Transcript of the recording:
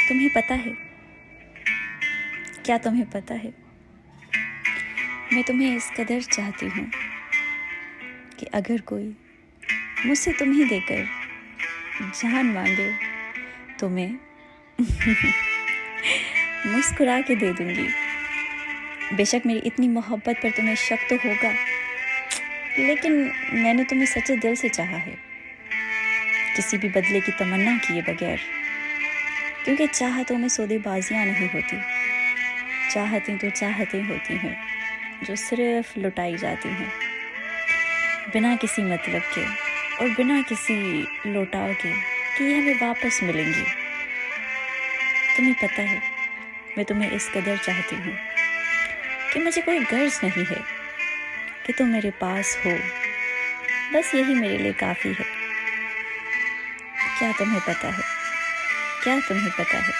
तुम्हें पता है, क्या तुम्हें पता है, मैं तुम्हें इस कदर चाहती हूँ कि अगर कोई मुझसे तुम्हें देकर जान मांगे तो मैं मुस्कुरा के दे दूँगी। बेशक मेरी इतनी मोहब्बत पर तुम्हें शक तो होगा, लेकिन मैंने तुम्हें सच्चे दिल से चाहा है, किसी भी बदले की तमन्ना किए बगैर। क्योंकि चाहतों में सौदेबाजियाँ नहीं होती, चाहतें तो चाहतें होती हैं जो सिर्फ लुटाई जाती हैं, बिना किसी मतलब के और बिना किसी लौटाव के कि ये हमें वापस मिलेंगी। तुम्हें पता है, मैं तुम्हें इस कदर चाहती हूँ कि मुझे कोई गर्ज नहीं है कि तुम मेरे पास हो, बस यही मेरे लिए काफ़ी है। क्या तुम्हें पता है, क्या तुम्हें पता है